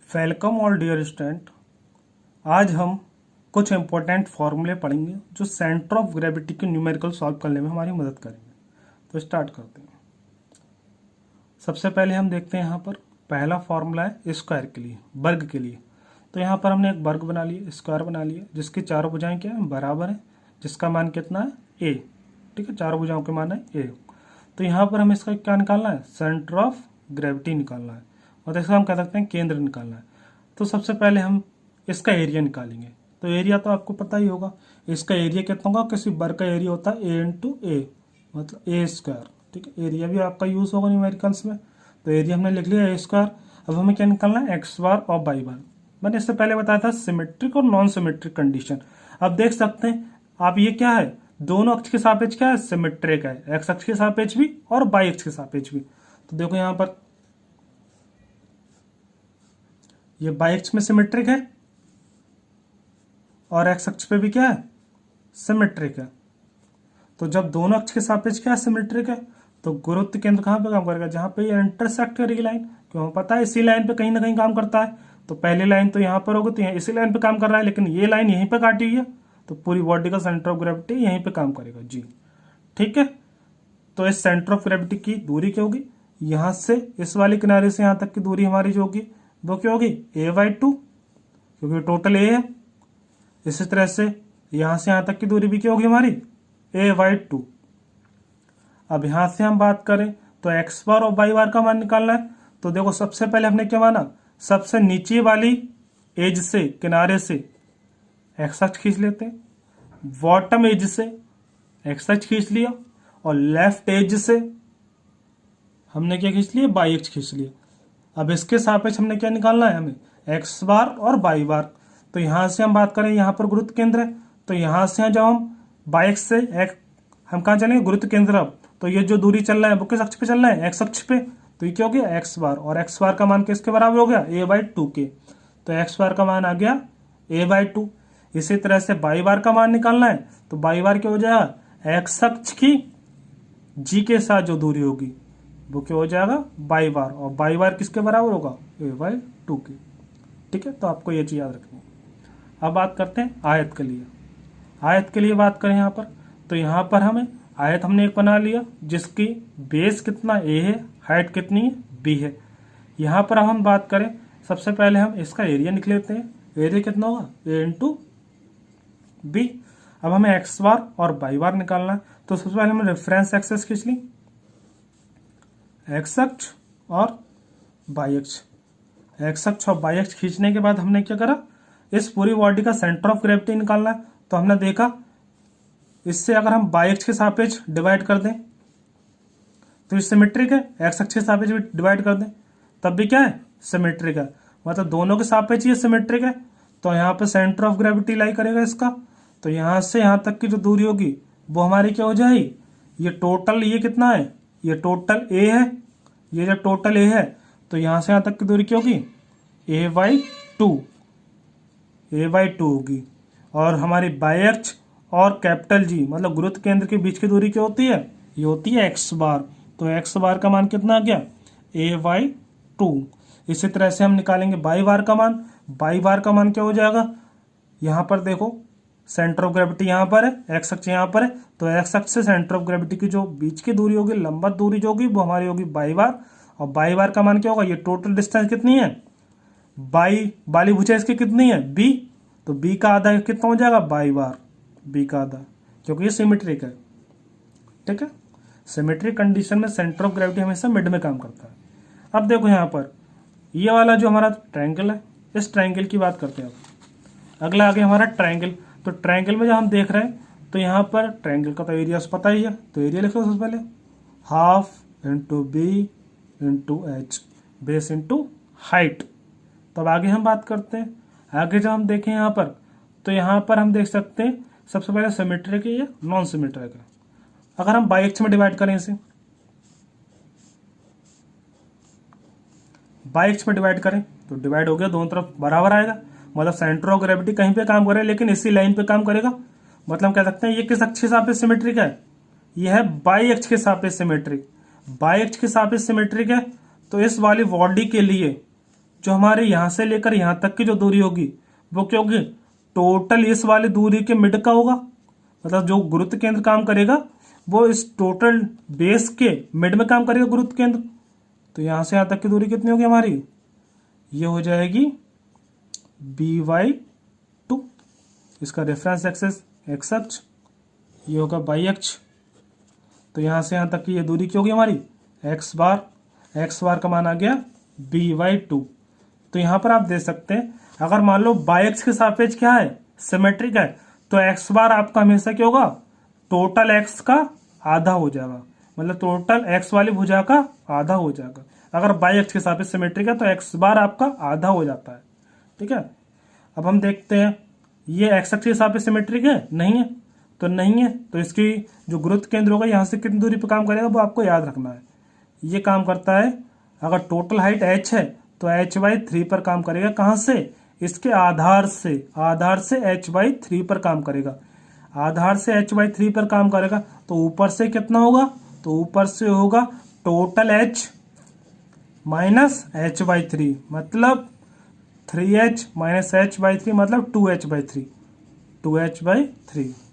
Welcome और dear student, आज हम कुछ इंपॉर्टेंट फॉर्मूले पढ़ेंगे जो सेंटर ऑफ ग्रेविटी के न्यूमेरिकल सॉल्व करने में हमारी मदद करेंगे। तो स्टार्ट करते हैं। सबसे पहले हम देखते हैं यहाँ पर पहला फॉर्मूला है स्क्वायर के लिए, वर्ग के लिए। तो यहाँ पर हमने एक वर्ग बना लिया, स्क्वायर बना लिया, जिसकी चारों भुजाएं क्या है, बराबर है, जिसका मान कितना है, ए। ठीक है, चारों भुजाओं के मान है ए। तो यहाँ पर हमें इसका क्या निकालना है, सेंटर ऑफ ग्रेविटी निकालना है, और इसका हम कह सकते हैं केंद्र निकालना है। तो सबसे पहले हम इसका एरिया निकालेंगे। तो एरिया तो आपको पता ही होगा, इसका एरिया कितना होगा, किसी वर्ग का एरिया होता है ए इंटू ए, मतलब ए स्क्वायर। ठीक है, एरिया भी आपका यूज होगा न्यूमेरिकल्स में। तो एरिया हमने लिख लिया ए स्क्वायर। अब हमें क्या निकालना है, एक्स बार और वाई बार। मैंने इससे पहले बताया था सिमेट्रिक और नॉन सिमेट्रिक कंडीशन। अब देख सकते हैं आप, ये क्या है, दोनों अक्ष के सापेक्ष क्या है, सिमेट्रिक है, एक्स अक्ष के सापेक्ष भी और वाई अक्ष के सापेक्ष भी। तो देखो यहाँ पर ये वाई अक्ष में सिमेट्रिक है और एक्स अक्ष पे भी क्या है, सिमेट्रिक है। तो जब दोनों अक्ष के सापेक्ष क्या है, सिमेट्रिक है, तो गुरुत्व केंद्र कहां पे काम करेगा, जहां पे ये इंटरसेक्ट करेगी लाइन। क्यों, हमें पता है इसी लाइन पे कहीं ना कहीं काम करता है। तो पहली लाइन तो यहाँ पर होगी, तो इसी लाइन पे काम कर रहा है, लेकिन ये लाइन यहीं पे काटी हुई है, तो पूरी बॉडी का सेंटर ऑफ ग्रेविटी यहीं पे काम करेगा जी। ठीक है, तो इस सेंटर ऑफ ग्रेविटी की दूरी क्या होगी, यहां से इस वाले किनारे से यहां तक की दूरी हमारी जो होगी वो क्या होगी, a/2, क्योंकि टोटल ए है। इसी तरह से यहां से यहां तक की दूरी भी क्या होगी हमारी, a/2। अब यहां से हम बात करें तो एक्स बार और वाई बार का मान निकालना है। तो देखो सबसे पहले हमने क्या माना, सबसे नीचे वाली एज से, किनारे से एक्स अक्ष खींच लेते हैं, बॉटम एज से एक्स अक्ष खींच लिया, और लेफ्ट एज से हमने क्या खींच लिया, वाई अक्ष खींच लिया। अब इसके सापेक्ष हमने क्या निकालना है, हमें एक्स बार और वाई बार। तो यहां से हम बात करें, यहां पर गुरुत्व केंद्र है, तो यहां से जब हम वाई अक्ष से हम कहां चलेंगे, गुरुत्व केंद्र। अब तो ये जो दूरी चल रहा है वो किस अक्ष पे चल रहा है, एक्स अक्ष पे। तो ये क्या हो गया, एक्स बार, और एक्स बार का मान किसके बराबर हो गया, a/2 के। तो एक्स बार का मान आ गया a/2। इसी तरह से वाई बार का मान निकालना है, तो वाई बार क्या हो जाएगा, एक्स अक्ष की जी के साथ जो दूरी होगी वो क्या हो जाएगा, वाई बार, और वाई बार किसके बराबर होगा, a/2 के। ठीक है, तो आपको ये चीज याद रखनी है। अब बात करते हैं आयत के लिए। आयत के लिए बात करें यहाँ पर, तो यहाँ पर हमें आयत हमने एक बना लिया जिसकी बेस कितना a है, हाइट कितनी है, b है। यहाँ पर हम बात करें, सबसे पहले हम इसका एरिया निकल लेते हैं। एरिया कितना होगा, a इंटू बी। अब हमें एक्स बार और वाई बार निकालना है। तो सबसे पहले हमने रेफरेंस एक्सेस खींच ली, एक्स अक्ष और वाई अक्ष। एक्स अक्ष और वाई अक्ष खींचने के बाद हमने क्या करा, इस पूरी बॉडी का सेंटर ऑफ ग्रेविटी निकालना है। तो हमने देखा इससे अगर हम वाई अक्ष के सापेक्ष डिवाइड कर दें तो ये सिमेट्रिक है, एक्स अक्ष के सापेक्ष भी डिवाइड कर दें तब भी क्या है, सिमेट्रिक है, मतलब दोनों के सापेक्ष ये सिमेट्रिक है। तो यहाँ पे सेंटर ऑफ ग्रेविटी लाई करेगा इसका। तो यहाँ से यहाँ तक की जो दूरी होगी वो हमारी क्या हो जाएगी, ये टोटल, ये कितना है, ये टोटल ए है, ये जब टोटल ए है तो यहाँ से यहाँ तक की दूरी क्या होगी, a/2 होगी। और हमारी वाई अक्ष और कैपिटल जी मतलब गुरुत्व केंद्र के बीच की दूरी क्या होती है, ये होती है एक्स बार। तो एक्स बार का मान कितना आ गया, a/2। इसी तरह से हम निकालेंगे वाई बार का मान। वाई बार का मान क्या हो जाएगा, यहाँ पर देखो सेंटर ऑफ ग्रेविटी यहाँ पर है, एक्स अक्ष यहाँ पर है, तो एक्स अक्ष से सेंटर ऑफ ग्रेविटी की जो बीच की दूरी होगी, लंबवत दूरी जो होगी वो हमारी होगी वाई बार। और वाई बार का मान क्या होगा, ये टोटल डिस्टेंस कितनी है, बाई वाली भुजा इसकी कितनी है, बी। तो बी का आधा कितना हो जाएगा, वाई बार, बी का आधा, क्योंकि ये सिमेट्रिक है। ठीक है, सिमेट्रिक कंडीशन में सेंटर ऑफ ग्रेविटी हमेशा मिड में काम करता है। अब देखो यहाँ पर ये वाला जो हमारा ट्रायंगल है, इस ट्रायंगल की बात करते हैं। अब अगला आगे हमारा ट्रायंगल। तो ट्रायंगल में जब हम देख रहे हैं तो यहाँ पर ट्रायंगल का तो एरिया पता ही है, तो एरिया लिख लो सबसे पहले, half into B into H, base into height. तब आगे हम बात करते हैं। आगे जब हम देखें यहाँ पर, तो यहाँ पर हम देख सकते हैं सबसे पहले सिमेट्रिक है या नॉन सिमेट्रिक है। अगर हम वाई अक्ष में डिवाइड करें इसे, वाई अक्ष में डिवाइड करें तो डिवाइड हो गया, दोनों तरफ बराबर आएगा, मतलब सेंटर ऑफ ग्रेविटी कहीं पे काम करे लेकिन इसी लाइन पे काम करेगा। मतलब कह सकते हैं ये किस अक्ष के सापेक्ष सिमेट्रिक है, ये है वाई अक्ष के सापेक्ष सिमेट्रिक। वाई अक्ष के सापेक्ष सिमेट्रिक है, तो इस वाली बॉडी के लिए जो हमारे यहाँ से लेकर यहाँ तक की जो दूरी होगी वो क्या होगी, टोटल इस वाली दूरी के मिड का होगा। मतलब जो गुरुत्व केंद्र काम करेगा वो इस टोटल बेस के मिड में काम करेगा गुरुत्व केंद्र। तो यहाँ से यहाँ तक की दूरी कितनी होगी हमारी, ये हो जाएगी by/2। इसका रेफरेंस एक्सेस एक्स अक्ष, ये होगा वाई अक्ष। तो यहाँ से यहाँ तक की ये दूरी क्या होगी हमारी, एक्स बार का मान आ गया by/2। तो यहाँ पर आप देख सकते हैं अगर मान लो बाई एक्स के सापेक्ष क्या है, सिमेट्रिक है, तो एक्स बार आपका हमेशा क्या होगा, टोटल एक्स का आधा हो जाएगा। मतलब टोटल एक्स वाली भुजा का आधा हो जाएगा। अगर बाई एक्स के सापेक्ष सिमेट्रिक है तो एक्स बार आपका आधा हो जाता है। ठीक है, अब हम देखते हैं ये एक्स अक्ष के सापेक्ष सिमेट्रिक है, नहीं है, तो नहीं है। तो इसकी जो गुरुत्व केंद्र होगा यहाँ से कितनी दूरी पर काम करेगा वो आपको याद रखना है। ये काम करता है, अगर टोटल हाइट h है तो h/3 पर काम करेगा। कहाँ से, इसके आधार से h/3 पर काम करेगा। आधार से h/3 पर काम करेगा तो ऊपर से कितना होगा, तो ऊपर से होगा टोटल h माइनस h/3, मतलब 3h माइनस h/3 मतलब 2h/3।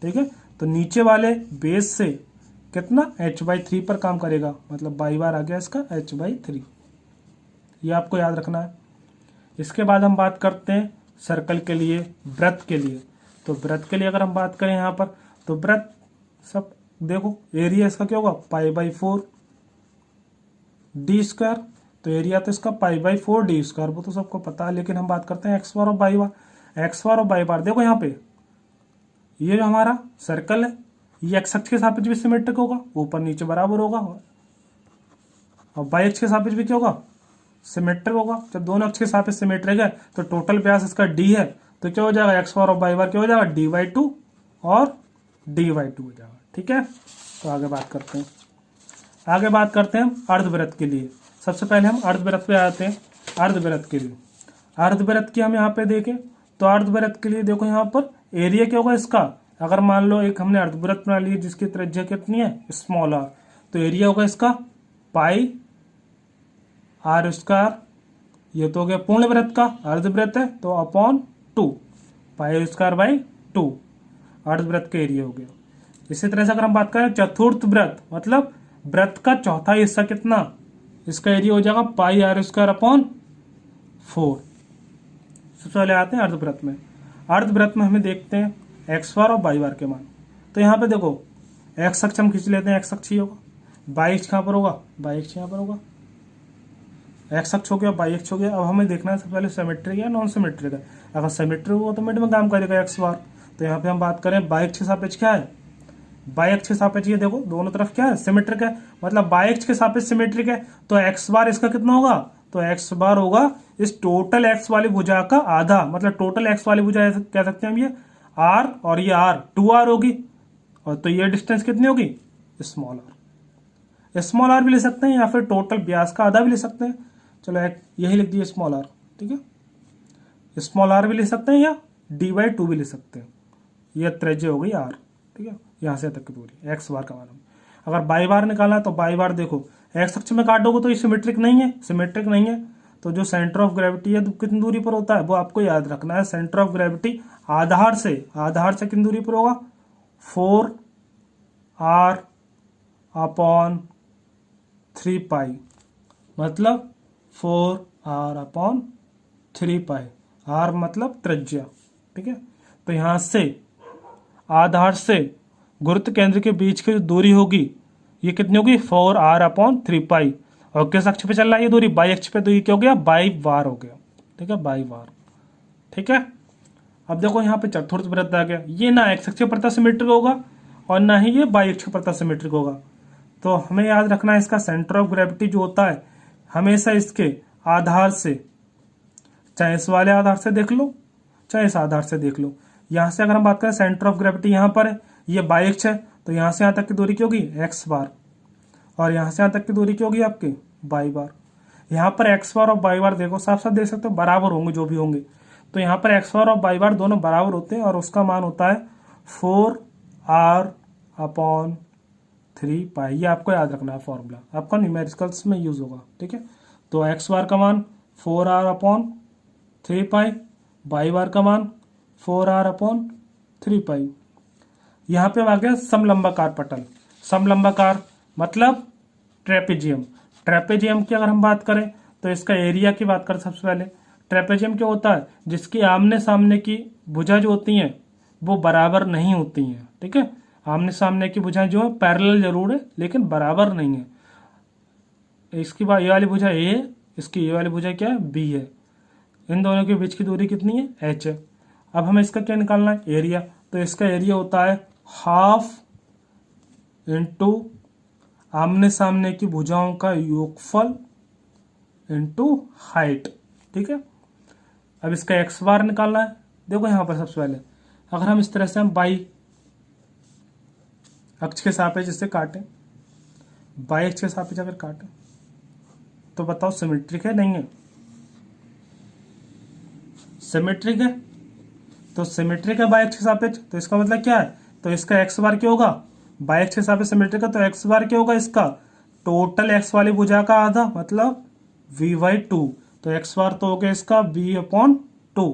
ठीक है, तो नीचे वाले बेस से कितना h/3 पर काम करेगा, मतलब बाई बार आ गया इसका h/3। ये आपको याद रखना है। इसके बाद हम बात करते हैं सर्कल के लिए, वृत्त के लिए। तो वृत्त के लिए अगर हम बात करें यहाँ पर, तो वृत्त सब देखो एरिया इसका क्या होगा, π/4 d²। तो एरिया तो इसका π/4 d², वो तो सबको पता है। लेकिन हम बात करते हैं एक्स बार और बाई बार। एक्स बार और बाई बार देखो यहाँ पे, ये जो हमारा सर्कल है ये एक्स अक्ष के सापेक्ष भी सिमेट्रिक होगा, ऊपर नीचे बराबर होगा। और वाई अक्ष के सापेक्ष भी क्या होगा, सिमेट्रिक होगा। जब दोनों अक्ष के सापेक्ष सिमेट्रिक है तो टोटल व्यास इसका डी है, तो क्या हो जाएगा, एक्स बार और बाई बार क्या हो जाएगा, d/2 और d/2 हो जाएगा। ठीक है, तो आगे बात करते हैं हम अर्धवृत्त के लिए। सबसे पहले हम अर्धवृत्त पे आते हैं। अर्धवृत्त के लिए, अर्धवृत्त की हम यहाँ पे देखें तो अर्धवृत्त के लिए देखो यहाँ पर एरिया क्या होगा इसका। अगर मान लो एक हमने अर्धवृत्त बना लिया जिसकी त्रिज्या कितनी है, स्मॉल r, तो एरिया होगा इसका πr²। ये तो हो गया पूर्ण वृत्त का, अर्धवृत्त है तो अपॉन 2, πr²/2 अर्धवृत्त का एरिया हो गया। इसी तरह से अगर हम बात करें चतुर्थ वृत्त, मतलब वृत्त का चौथा हिस्सा कितना, इसका एरिया हो जाएगा πr²/4। सबसे पहले आते हैं अर्धवृत्त में। अर्धवृत्त में हमें देखते हैं एक्स बार और बाई बार के मान। तो यहाँ पे देखो एक्स अक्ष हम खींच लेते हैं, एक्स अक्ष ही होगा। बाई अक्ष कहाँ पर होगा, बाई अक्ष यहाँ पर होगा। एक्स अक्ष हो गया, बाई अक्ष हो गया। अब हमें देखना है सबसे पहले सिमेट्रिक है नॉन सिमेट्रिक है। अगर सिमेट्रिक होगा तो मिड में काम करेगा एक्स बार। तो यहाँ पे हम बात करें बाई अक्ष के सापेक्ष क्या है, बाई अक्ष के सापेक्ष ये देखो दोनों तरफ क्या है, सिमेट्रिक है। मतलब बाई अक्ष के सापेक्ष सिमेट्रिक है तो एक्स बार इसका कितना होगा, तो एक्स बार होगा इस टोटल एक्स वाली भुजा का आधा। मतलब टोटल एक्स वाली भुजा कह सकते हैं हम, ये आर और ये आर 2r होगी। और तो ये डिस्टेंस कितनी होगी, स्मॉल आर भी ले सकते हैं या फिर टोटल व्यास का आधा भी ले सकते हैं। चलो यही लिख दिए स्मॉल आर। ठीक है, स्मॉल आर भी ले सकते हैं या d/2 भी ले सकते हैं। यह त्रिज्या हो गई आर। ठीक है, यहाँ से तक की दूरी एक्स बार का मान। अगर बाई बार निकालना है तो बाई बार देखो एक्स अक्ष में काटोगे तो ये सिमेट्रिक नहीं है। तो जो सेंटर ऑफ ग्रेविटी है कितनी दूरी पर होता है वो आपको याद रखना है। सेंटर ऑफ ग्रेविटी आधार से कितनी दूरी पर होगा, 4r/3π, मतलब 4r/3π। r मतलब त्रिज्या। ठीक है, तो यहां से आधार से गुरुत्व केंद्र के बीच की जो दूरी होगी ये कितनी होगी, 4r/3π। और किस अक्ष पे चल रहा है ये दूरी, बाई अक्ष पे, तो ये क्या हो गया, बाई बार हो गया। ठीक है, बाई बार। ठीक है, अब देखो यहाँ पे चतुर्थ वृत्त आ गया। ये ना एक्स अक्ष पर सिमेट्रिक होगा और ना ही ये बाई अक्ष पर सिमेट्रिक होगा। तो हमें याद रखना है इसका सेंटर ऑफ ग्रेविटी जो होता है हमेशा इसके आधार से, चाहे इस वाले आधार से देख लो चाहे इस आधार से देख लो। यहाँ से अगर हम बात करें सेंटर ऑफ ग्रेविटी यहाँ पर है, ये बाई अक्ष है, तो यहाँ से यहाँ तक की दूरी क्या होगी, एक्स बार। और यहाँ से यहाँ तक की दूरी क्या होगी आपकी, बाई बार। यहाँ पर एक्स बार और बाई बार देखो साफ साफ देख सकते हो बराबर होंगे जो भी होंगे। तो यहाँ पर एक्स बार और बाई बार दोनों बराबर होते हैं और उसका मान होता है 4r/3π। ये आपको याद रखना है, फॉर्मूला आपका न्यूमेरिकल्स में यूज होगा। ठीक है, तो एक्स बार का मान 4r/3π, बाई बार का मान 4r/3π। यहाँ पे आ गया समलंबाकार पटल। समलंबाकार मतलब ट्रेपेजियम। ट्रेपेजियम की अगर हम बात करें तो इसका एरिया की बात करें सबसे पहले। ट्रेपेजियम क्या होता है? जिसकी आमने सामने की भुजा जो होती हैं वो बराबर नहीं होती हैं। ठीक है, आमने सामने की भुजाएं जो है पैरेलल जरूर है लेकिन बराबर नहीं है। इसकी ये वाली भुजा ए है, इसकी ये वाली भुजा क्या है? बी है। इन दोनों के बीच की दूरी कितनी है? एच है। अब हमें इसका क्या निकालना है? एरिया। तो इसका एरिया होता है हाफ इंटू आमने सामने की भुजाओं का योगफल इंटू हाइट। ठीक है, अब इसका एक्स बार निकालना है। देखो यहाँ पर सबसे पहले अगर हम इस तरह से हम बाई अक्ष के सापेक्ष इसे काटें, बाई अक्ष के सापेक्ष अगर काटें तो बताओ सिमेट्रिक है? नहीं है। सिमेट्रिक है, तो सिमेट्रिक है बाई अक्ष के सापेक्ष, तो इसका मतलब क्या है? तो इसका एक्स बार क्या होगा? बाई अक्ष के सापेक्ष सिमेट्रिक है तो एक्स बार क्या होगा? इसका टोटल एक्स वाली भुजा का आधा मतलब v/2। तो एक्स बार तो हो गया इसका v/2।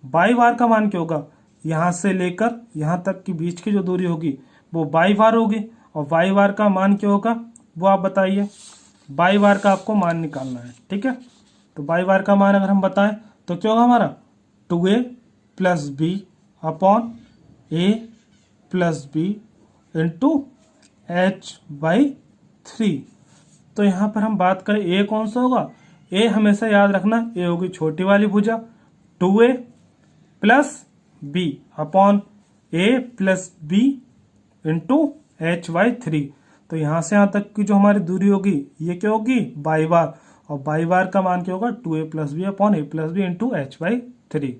बाई बार का मान क्या होगा? यहां से लेकर यहां तक की बीच की जो दूरी होगी वो बाई बार होगी, और बाई बार का मान क्या होगा वो आप बताइए। बाई बार का आपको मान निकालना है। ठीक है, तो बाई बार का मान अगर हम बताएं तो क्या होगा हमारा? 2a + b/a + b into h/3। तो यहां पर हम बात करें a कौन सा होगा? a हमेशा याद रखना a होगी छोटी वाली भुजा 2a + b/a + b into h/3। तो यहां से यहां तक की जो हमारी दूरी होगी ये क्या होगी? बाई बार, और बाई बार का मान क्या होगा? 2a + b/a + b into h/3।